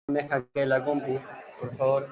me hackee la compu, por favor.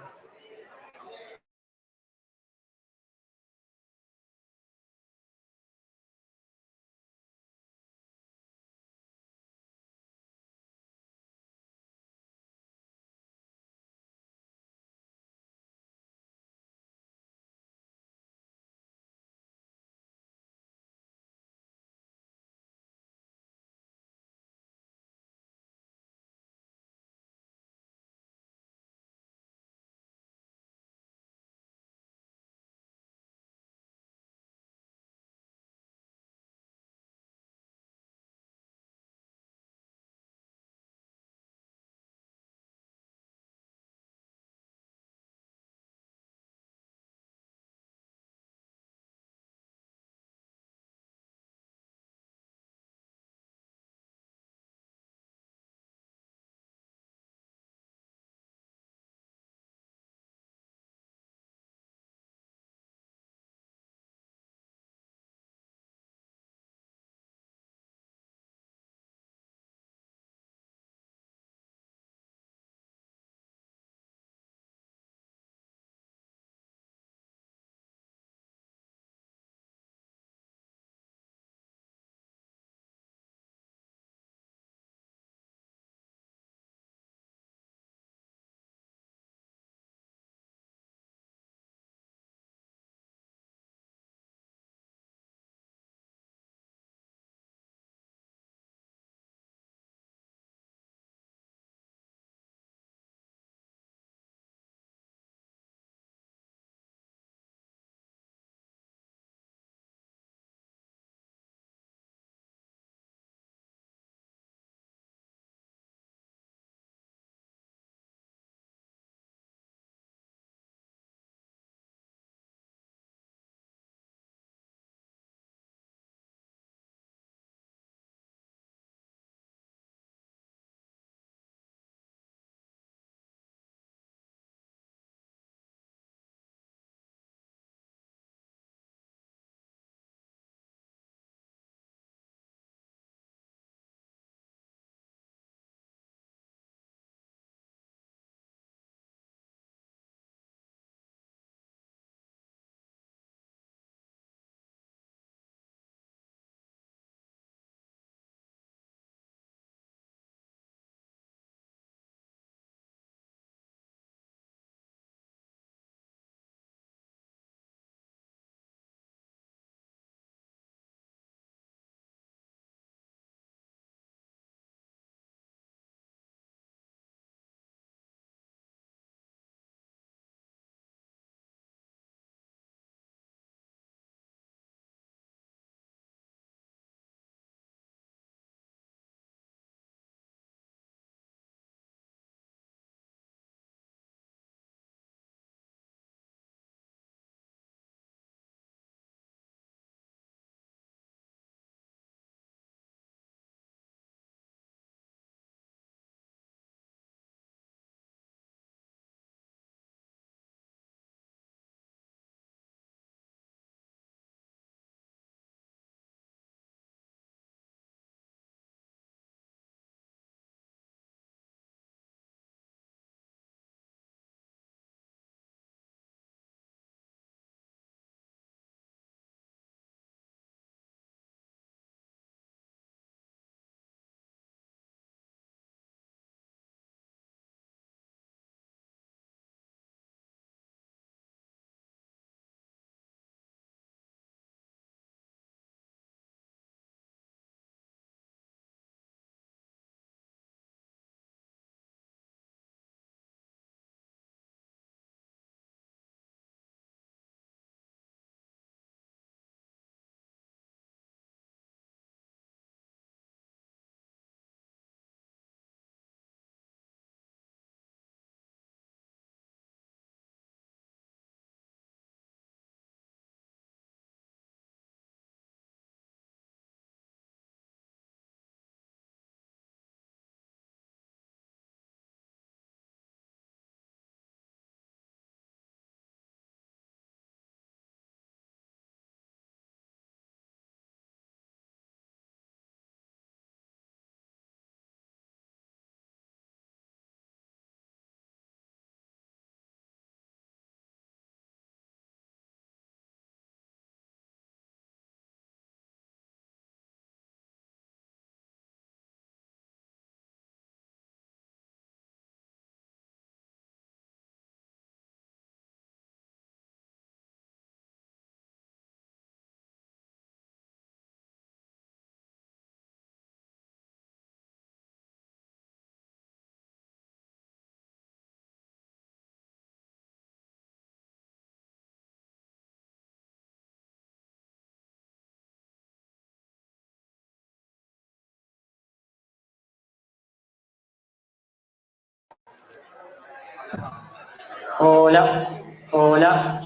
Hola, hola.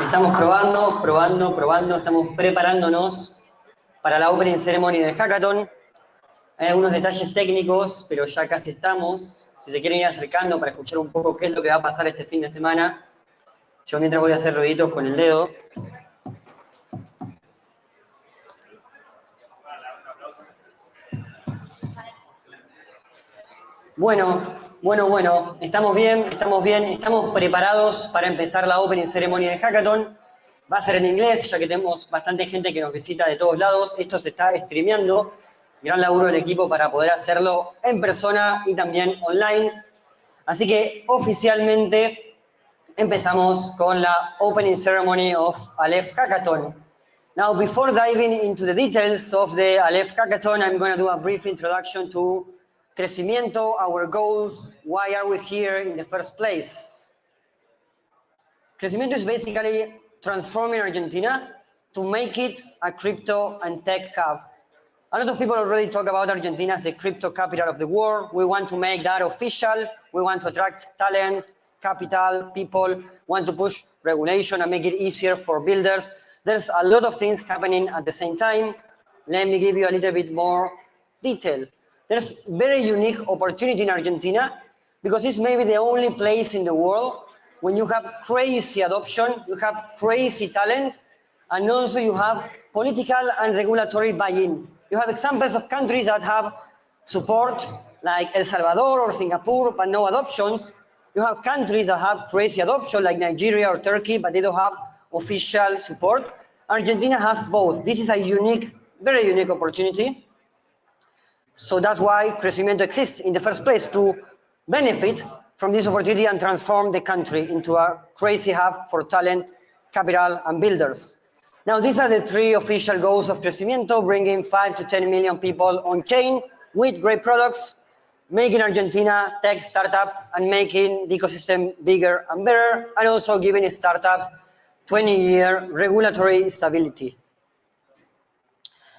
Estamos probando, estamos preparándonos para la opening ceremony del hackathon. Hay algunos detalles técnicos, pero ya casi estamos. Si se quieren ir acercando para escuchar un poco qué es lo que va a pasar este fin de semana, yo mientras voy a hacer ruiditos con el dedo. Bueno, estamos bien, estamos preparados para empezar la opening ceremony del hackathon. Va a ser en inglés, ya que tenemos bastante gente que nos visita de todos lados. Esto se está streameando. Gran laburo del equipo para poder hacerlo en persona y también online. Así que oficialmente empezamos con la opening ceremony of Aleph Hackathon. Now, before diving into the details of the Aleph Hackathon, I'm going to do a brief introduction to Crecimiento, our goals, why are we here in the first place. Crecimiento is basically transforming Argentina to make it a crypto and tech hub. A lot of people already talk about Argentina as the crypto capital of the world. We want to make that official. We want to attract talent, capital, people, want to push regulation and make it easier for builders. There's a lot of things happening at the same time. Let me give you a little bit more detail. There's very unique opportunity in Argentina because it's maybe the only place in the world when you have crazy adoption, you have crazy talent, and also you have political and regulatory buy-in. You have examples of countries that have support, like El Salvador or Singapore, but no adoptions. You have countries that have crazy adoption, like Nigeria or Turkey, but they don't have official support. Argentina has both. This is a unique, very unique opportunity. So that's why Crecimiento exists in the first place, to benefit from this opportunity and transform the country into a crazy hub for talent, capital, and builders. Now, these are the three official goals of Crecimiento: bringing 5 to 10 million people on chain with great products, making Argentina tech startup, and making the ecosystem bigger and better, and also giving startups 20-year regulatory stability.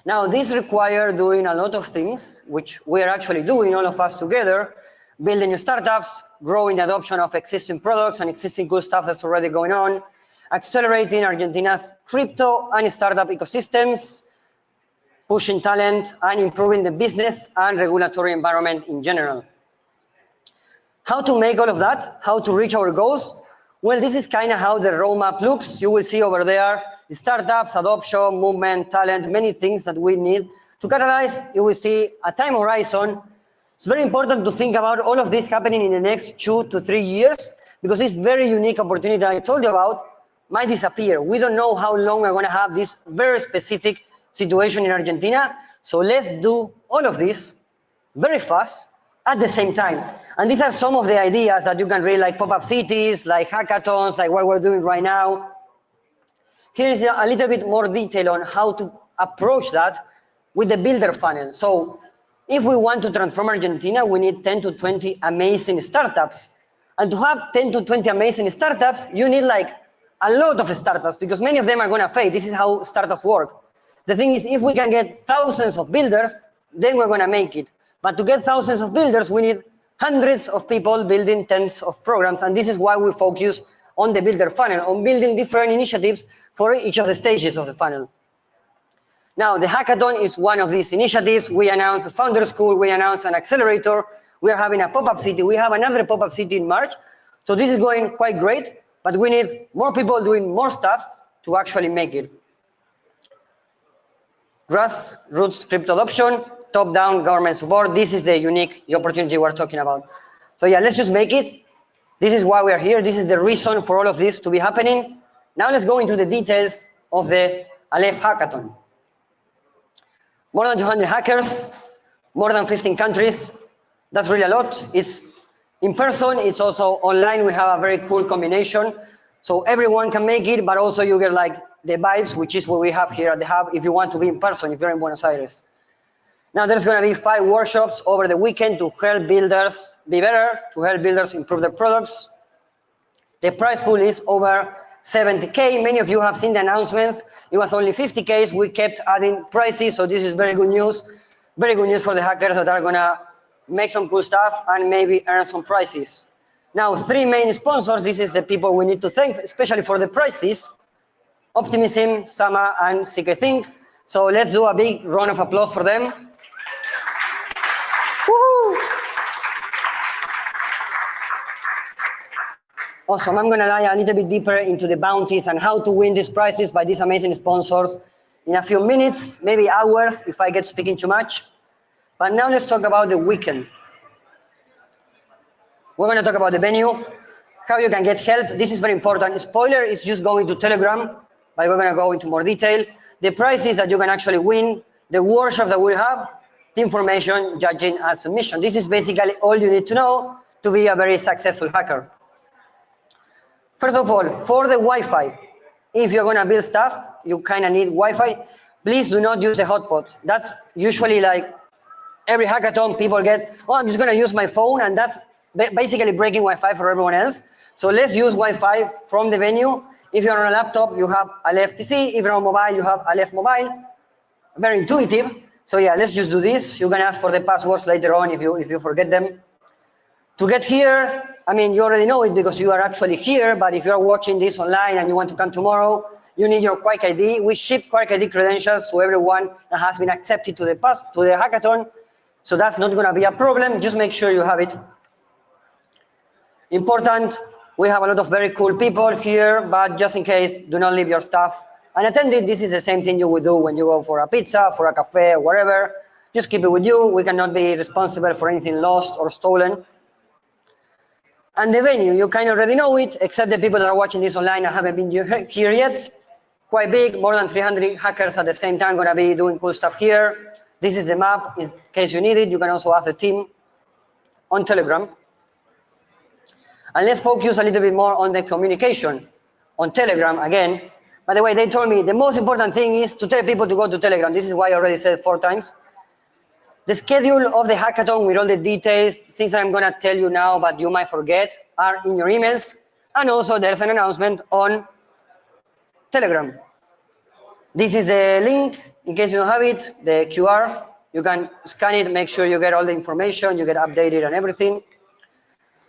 Now, this requires doing a lot of things, which we are actually doing, all of us together, building new startups, growing the adoption of existing products and existing cool stuff that's already going on, accelerating Argentina's crypto and startup ecosystems, pushing talent, and improving the business and regulatory environment in general. How to make all of that? How to reach our goals? Well, this is kind of how the roadmap looks. You will see over there startups, adoption, movement, talent, many things that we need to catalyze. You will see a time horizon. It's very important to think about all of this happening in the next 2 to 3 years, because this very unique opportunity that I told you about might disappear. We don't know how long we're going to have this very specific situation in Argentina. So let's do all of this very fast at the same time. And these are some of the ideas that you can read, like pop-up cities, like hackathons, like what we're doing right now. Here is a little bit more detail on how to approach that with the builder funnel. So if we want to transform Argentina, we need 10 to 20 amazing startups. And to have 10 to 20 amazing startups, you need like a lot of startups, because many of them are going to fail. This is how startups work. The thing is, if we can get thousands of builders, then we're going to make it. But to get thousands of builders, we need hundreds of people building tens of programs. And this is why we focus on the builder funnel, on building different initiatives for each of the stages of the funnel. Now, the hackathon is one of these initiatives. We announced a founder school, we announced an accelerator, we are having a pop-up city, we have another pop-up city in March. So this is going quite great, but we need more people doing more stuff to actually make it. Grassroots crypto adoption, top-down government support. This is the unique opportunity we're talking about. So yeah, let's just make it. This is why we are here. This is the reason for all of this to be happening. Now let's go into the details of the Aleph Hackathon. More than 200 hackers, more than 15 countries. That's really a lot. It's in person, it's also online. We have a very cool combination. So everyone can make it, but also you get like the vibes, which is what we have here at the hub if you want to be in person, if you're in Buenos Aires. Now there's going to be 5 workshops over the weekend to help builders be better, to help builders improve their products. The prize pool is over 70K. Many of you have seen the announcements. It was only 50K. We kept adding prices, so this is very good news. Very good news for the hackers that are going to make some cool stuff and maybe earn some prizes. Now, 3 main sponsors. This is the people we need to thank, especially for the prizes. Optimism, Sama, and CK Think. So let's do a big round of applause for them. Woohoo! Awesome. I'm going to dive a little bit deeper into the bounties and how to win these prizes by these amazing sponsors in a few minutes, maybe hours, if I get speaking too much. But now let's talk about the weekend. We're going to talk about the venue, how you can get help. This is very important. Spoiler is just going to Telegram, but we're going to go into more detail. The prizes that you can actually win, the workshop that we'll have, the information, judging, and submission. This is basically all you need to know to be a very successful hacker. First of all, for the Wi-Fi, if you're going to build stuff, you kind of need Wi-Fi. Please do not use the hotspot. That's usually like every hackathon, people get, oh, I'm just going to use my phone, and that's basically breaking Wi-Fi for everyone else. So let's use Wi-Fi from the venue. If you're on a laptop, you have Aleph PC. If you're on mobile, you have Aleph Mobile. Very intuitive. So yeah, let's just do this. You can ask for the passwords later on if you forget them. To get here, I mean, you already know it because you are actually here, but if you're watching this online and you want to come tomorrow, you need your Quark ID. We ship Quark ID credentials to everyone that has been accepted to the hackathon. So that's not going to be a problem. Just make sure you have it. Important, we have a lot of very cool people here, but just in case, do not leave your stuff unattended. This is the same thing you would do when you go for a pizza, for a cafe, whatever. Just keep it with you. We cannot be responsible for anything lost or stolen. And the venue, you kind of already know it, except the people that are watching this online and haven't been here yet. Quite big, more than 300 hackers at the same time going to be doing cool stuff here. This is the map. In case you need it, you can also ask the team on Telegram. And let's focus a little bit more on the communication on Telegram again. By the way, they told me the most important thing is to tell people to go to Telegram. This is why I already said 4 times. The schedule of the hackathon with all the details, things I'm going to tell you now, but you might forget, are in your emails. And also there's an announcement on Telegram. This is the link. In case you don't have it, the QR. You can scan it, make sure you get all the information, you get updated and everything.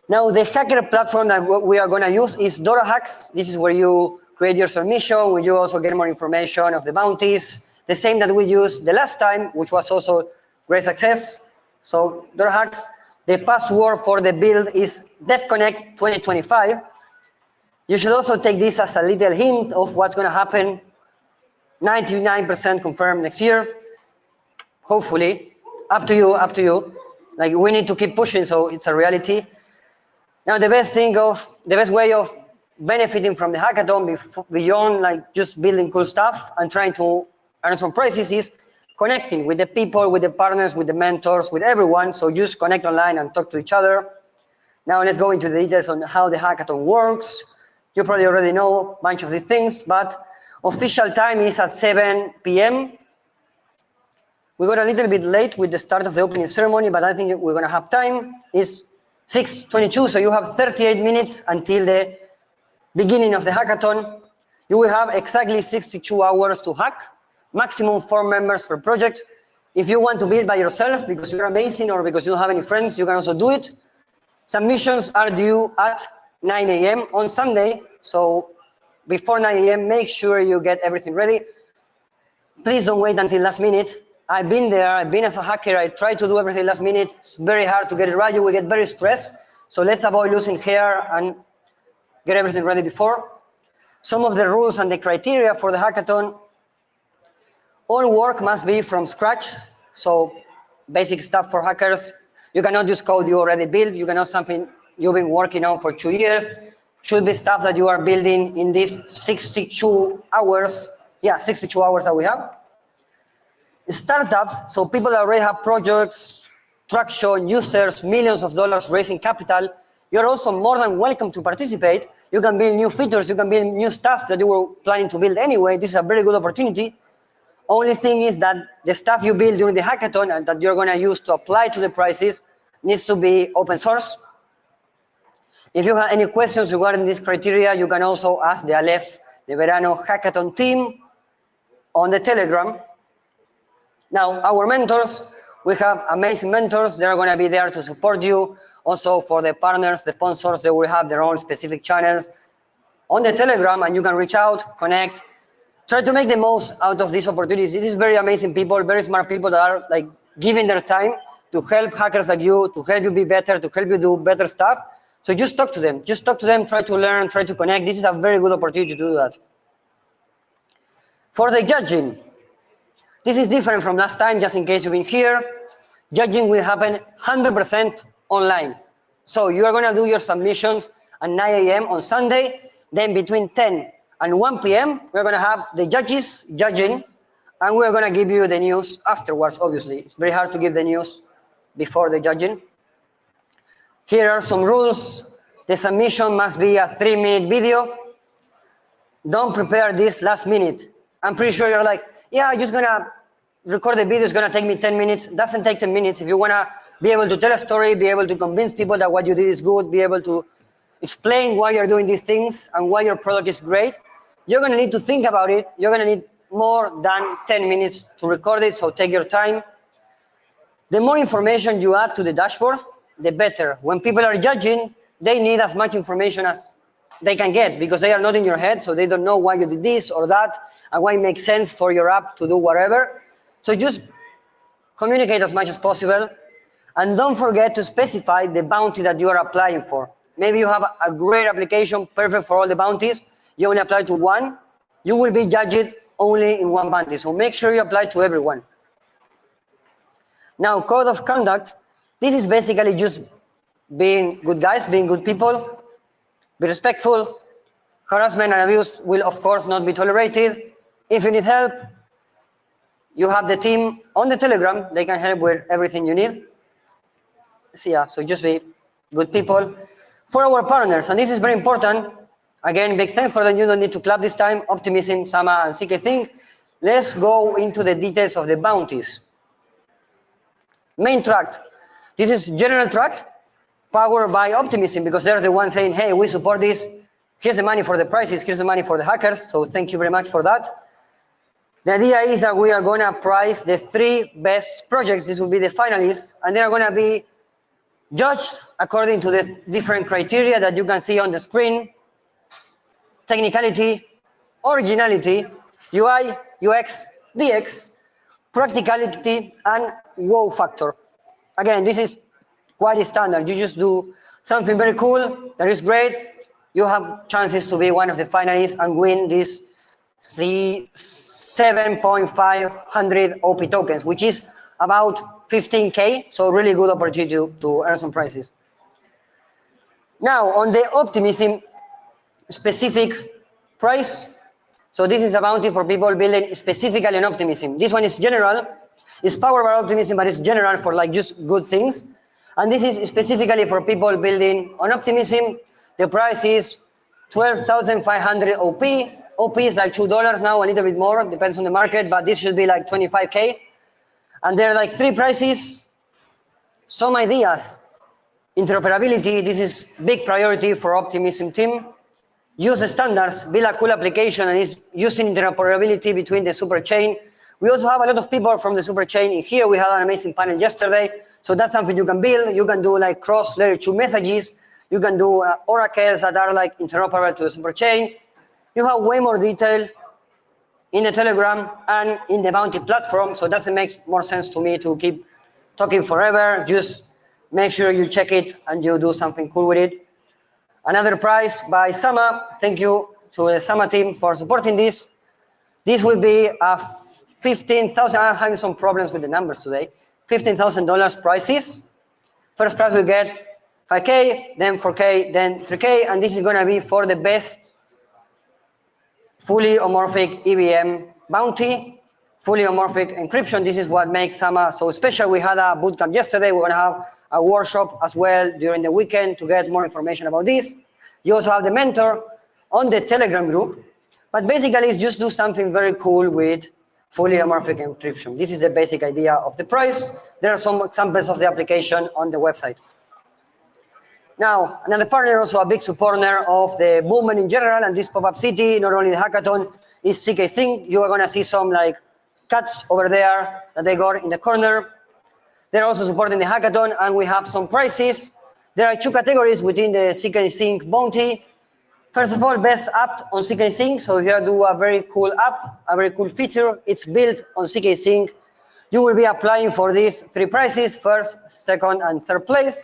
Now, the hacker platform that we are going to use is DoraHacks. This is where you create your submission, where you also get more information of the bounties. The same that we used the last time, which was also great success. So DoraHacks, the password for the build is DevConnect 2025. You should also take this as a little hint of what's going to happen. 99% confirmed next year. Hopefully, up to you, up to you. Like, we need to keep pushing, so it's a reality. Now, the best way of benefiting from the hackathon beyond like just building cool stuff and trying to earn some prizes is connecting with the people, with the partners, with the mentors, with everyone. So just connect online and talk to each other. Now let's go into the details on how the hackathon works. You probably already know a bunch of these things, but official time is at 7 p.m. We got a little bit late with the start of the opening ceremony, but I think we're going to have time. It's 6:22, so you have 38 minutes until the beginning of the hackathon. You will have exactly 62 hours to hack, maximum 4 members per project. If you want to build by yourself because you're amazing or because you don't have any friends, you can also do it. Submissions are due at 9 a.m. on Sunday, so before 9 a.m., make sure you get everything ready. Please don't wait until last minute. I've been there, I've been as a hacker, I try to do everything last minute. It's very hard to get it right, you will get very stressed. So let's avoid losing hair and get everything ready before. Some of the rules and the criteria for the hackathon. All work must be from scratch. So basic stuff for hackers. You cannot use code you already built. You cannot something you've been working on for 2 years. Should be stuff that you are building in these 62 hours. Yeah, 62 hours that we have. Startups, so people that already have projects, traction, users, millions of dollars raising capital, you're also more than welcome to participate. You can build new features, you can build new stuff that you were planning to build anyway. This is a very good opportunity. Only thing is that the stuff you build during the hackathon and that you're going to use to apply to the prizes needs to be open source. If you have any questions regarding this criteria, you can also ask the Aleph de Verano Hackathon team on the Telegram. Now, our mentors, we have amazing mentors. They're going to be there to support you Also for the partners, the sponsors, they will have their own specific channels on the Telegram, and you can reach out, connect, try to make the most out of these opportunities. This is very amazing people, very smart people that are like giving their time to help hackers like you, to help you be better, to help you do better stuff. So just talk to them. Just talk to them, try to learn, try to connect. This is a very good opportunity to do that. For the judging, this is different from last time, just in case you've been here. Judging will happen 100% online. So you are going to do your submissions at 9 a.m. on Sunday. Then between 10 and 1 p.m., we're going to have the judges judging, and we're going to give you the news afterwards, obviously. It's very hard to give the news before the judging. Here are some rules. The submission must be a 3-minute video. Don't prepare this last minute. I'm pretty sure you're like, yeah, I'm just going to record the video. It's going to take me 10 minutes. It doesn't take 10 minutes. If you want to be able to tell a story, be able to convince people that what you did is good, be able to explain why you're doing these things and why your product is great, you're going to need to think about it. You're going to need more than 10 minutes to record it, so take your time. The more information you add to the dashboard, the better. When people are judging, they need as much information as they can get because they are not in your head, so they don't know why you did this or that and why it makes sense for your app to do whatever. So just communicate as much as possible, and don't forget to specify the bounty that you are applying for. Maybe you have a great application, perfect for all the bounties. You only apply to one. You will be judged only in one bounty. So make sure you apply to everyone. Now, code of conduct. This is basically just being good guys, being good people. Be respectful. Harassment and abuse will, of course, not be tolerated. If you need help, you have the team on the Telegram. They can help with everything you need. So yeah, so just be good people. For our partners, and this is very important, again, big thanks for them. You don't need to clap this time. Optimism, Sama, and CK Think. Let's go into the details of the bounties. Main track. This is general track powered by Optimism because they're the ones saying, hey, we support this. Here's the money for the prizes. Here's the money for the hackers. So thank you very much for that. The idea is that we are going to prize the 3 best projects. This will be the finalists, and they are going to be judged according to the different criteria that you can see on the screen: technicality, originality, UI, UX, DX, practicality, and wow factor. Again, this is quite standard. You just do something very cool that is great. You have chances to be one of the finalists and win this 7,500 OP tokens, which is about 15K, so really good opportunity to earn some prizes. Now, on the Optimism specific prize, so this is a bounty for people building specifically on Optimism. This one is general. It's powered by Optimism, but it's general for like just good things. And this is specifically for people building on Optimism. The price is 12,500 OP. OP is like $2 now, a little bit more, depends on the market, but this should be like 25K. And there are like 3 prizes, some ideas. Interoperability, this is big priority for Optimism team. Use the standards, build a cool application, and is using interoperability between the superchain. We also have a lot of people from the superchain in here. We had an amazing panel yesterday. So that's something you can build. You can do like cross layer 2 messages. You can do oracles that are like interoperable to the superchain. You have way more detail in the Telegram and in the Bounty platform. So it doesn't make more sense to me to keep talking forever. Just make sure you check it and you do something cool with it. Another prize by Sama. Thank you to the Sama team for supporting this. This will be a $15,000. I'm having some problems with the numbers today. $15,000 prizes. First prize we get 5K, then 4K, then 3K, and this is going to be for the best fully homomorphic EVM bounty, fully homomorphic encryption. This is what makes Sama so special. We had a bootcamp yesterday. We're going to have a workshop as well during the weekend to get more information about this. You also have the mentor on the Telegram group, but basically it's just do something very cool with fully homomorphic encryption. This is the basic idea of the price. There are some examples of the application on the website. Now, another partner, also a big supporter of the movement in general, and this pop-up city, not only the hackathon, is CK Think. You are going to see some like cats over there that they got in the corner. They're also supporting the hackathon, and we have some prizes. There are two categories within the CK Sync bounty. First of all, best app on CK Sync. So if you do a very cool app, a very cool feature, it's built on CK Sync. You will be applying for these 3 prizes, first, second, and third place.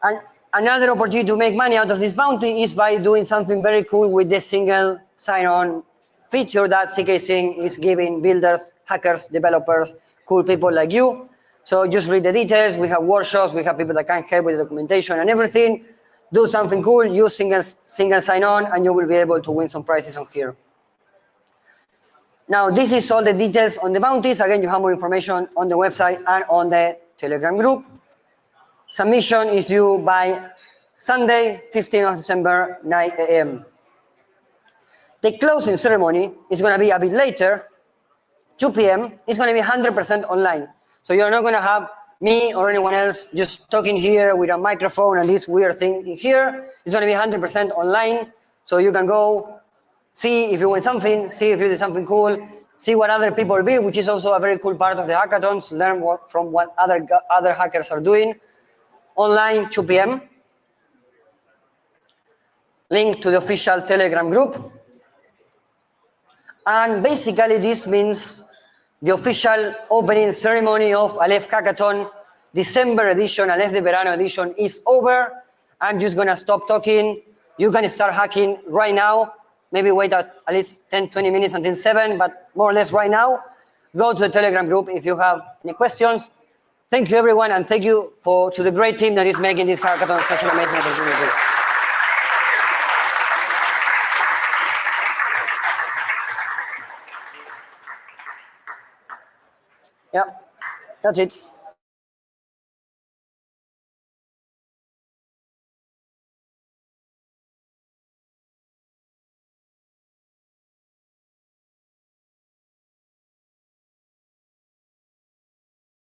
And another opportunity to make money out of this bounty is by doing something very cool with the single sign-on feature that CK Sync is giving builders, hackers, developers, cool people like you. So just read the details. We have workshops. We have people that can help with the documentation and everything. Do something cool, use single sign-on, and you will be able to win some prizes on here. Now, this is all the details on the bounties. Again, you have more information on the website and on the Telegram group. Submission is due by Sunday, 15th of December, 9 a.m. The closing ceremony is going to be a bit later, 2 p.m. It's going to be 100% online. So you're not going to have me or anyone else just talking here with a microphone and this weird thing here. It's going to be 100% online. So you can go see if you win something, see if you did something cool, see what other people build, which is also a very cool part of the hackathons, learn from what other hackers are doing. Online, 2 p.m. Link to the official Telegram group. And basically this means the official opening ceremony of Aleph Hackathon December edition, Aleph de Verano edition is over. I'm just gonna stop talking. You can start hacking right now. Maybe wait at least 10, 20 minutes until 7, but more or less right now. Go to the Telegram group if you have any questions. Thank you everyone, and thank you to the great team that is making this hackathon such an amazing opportunity. Yeah, that's it.